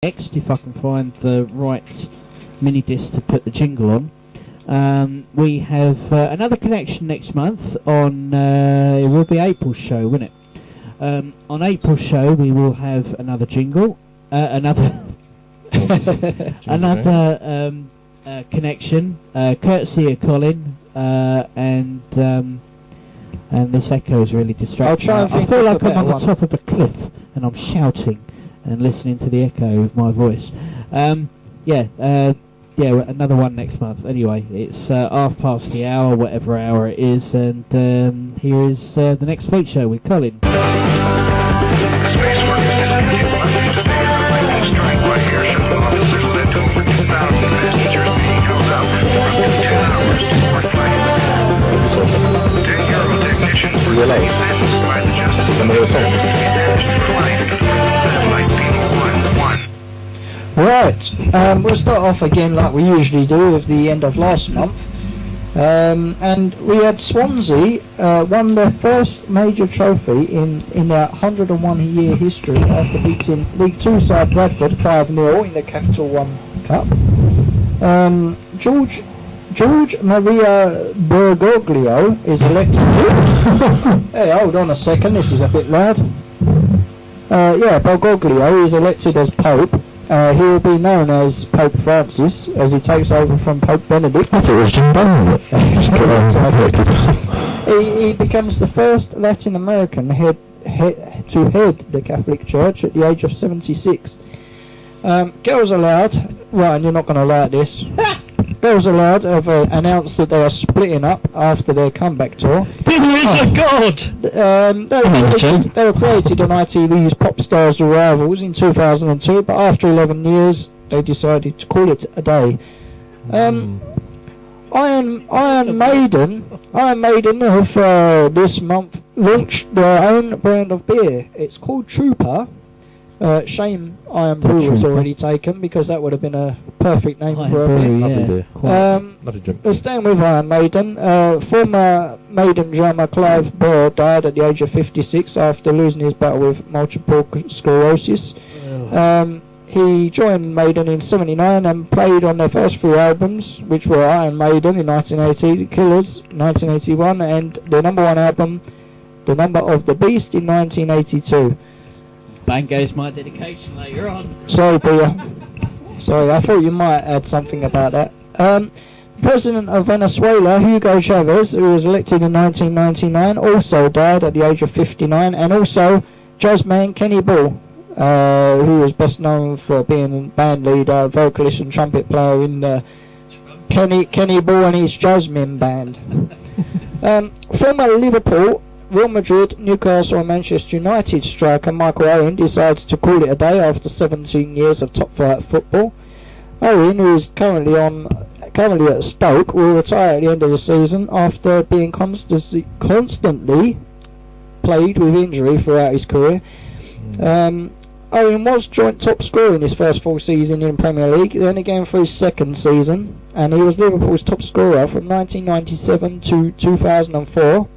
next, if I can find the right mini disc to put the jingle on. We have another connection next month on it will be April's show, won't it? On April's show we will have another jingle, another connection, courtesy of Colin, and this echo is really distracting. I'll try and I feel like I'm on the top of a cliff and I'm shouting and listening to the echo of my voice. Another one next month. Anyway, it's hour, whatever hour it is, and here is the next feature with Colin. Right, we'll start off again like we usually do with the end of last month, and we had Swansea won their first major trophy in their 101-year history after beating League 2 side Bradford 5-0 in the Capital One Cup. George Maria Bergoglio is elected. Hey, hold on a second, this is a bit loud. Bergoglio is elected as Pope. He will be known as Pope Francis as he takes over from Pope Benedict. I thought it was Jim Bowen. He becomes the first Latin American to head the Catholic Church at the age of 76. Girls Aloud, Ryan, you're not going to like this. Girls Aloud have announced that they are splitting up after their comeback tour. God! They were created on ITV's Pop Stars Rivals in 2002, but after 11 years, they decided to call it a day. Iron Maiden have this month launched their own brand of beer. It's called Trooper. Shame Iron Brew was already taken, because that would have been a perfect name for a beer. Lovely drink. We're staying with Iron Maiden. Former Maiden drummer Clive Burr died at the age of 56 after losing his battle with multiple sclerosis. He joined Maiden in 79 and played on their first 3 albums, which were Iron Maiden in 1980, Killers 1981, and the number 1 album, The Number of the Beast, in 1982. Bang goes my dedication later on. Sorry, Bia. Sorry, I thought you might add something about that. President of Venezuela, Hugo Chavez, who was elected in 1999, also died at the age of 59, and also jazzman Kenny Ball, who was best known for being band leader, vocalist and trumpet player in Kenny Ball and his Jasmine band. Former Liverpool, Real Madrid, Newcastle and Manchester United striker Michael Owen decides to call it a day after 17 years of top-flight football. Owen, who is currently at Stoke, will retire at the end of the season after being constantly plagued with injury throughout his career. Owen was joint top scorer in his first full season in the Premier League, then again for his second season, and he was Liverpool's top scorer from 1997 to 2004.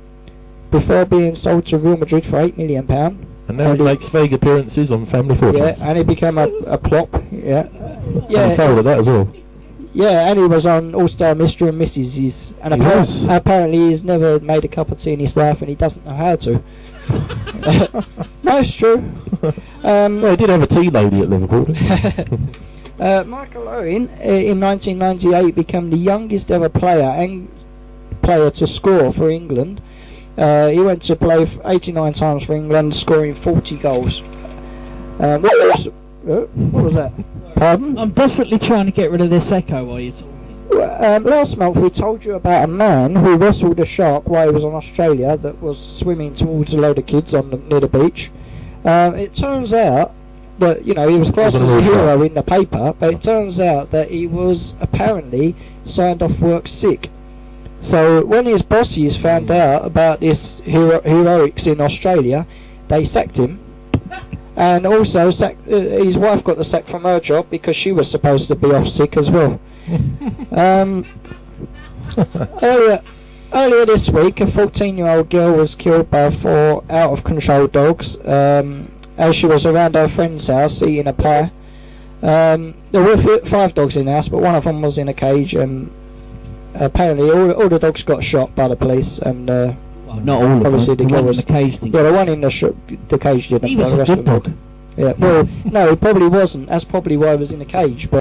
Before being sold to Real Madrid for £8 million. And now he makes vague appearances on Family Fortunes. Yeah, and he became a plop. Yeah. And failed at that as well. Yeah, and he was on All-Star Mr. and Mrs. And apparently he's never made a cup of tea in his life, and he doesn't know how to. No, it's true. Well, he did have a tea lady at Liverpool, didn't he? Michael Owen, in 1998, became the youngest ever player to score for England. He went to play 89 times for England, scoring 40 goals. What was that? Pardon? I'm desperately trying to get rid of this echo while you're talking. Last month we told you about a man who wrestled a shark while he was in Australia that was swimming towards a load of kids near the beach. It turns out that, he was classed as a hero in the paper, but it turns out that he was apparently signed off work sick. So when his bosses found out about this heroics in Australia, they sacked him, and also his wife got the sack from her job because she was supposed to be off sick as well. Earlier this week, a 14-year-old girl was killed by 4 out-of-control dogs as she was around her friend's house eating a pie. There were 5 dogs in the house, but one of them was in a cage, and apparently all the dogs got shot by the police, and Well, not all of obviously them. the The one in killers. the cage didn't. yeah, the one in the cage didn't. He but was the a rest good of them dog. did. Yeah, well, no, he probably wasn't. That's probably why he was in the cage. But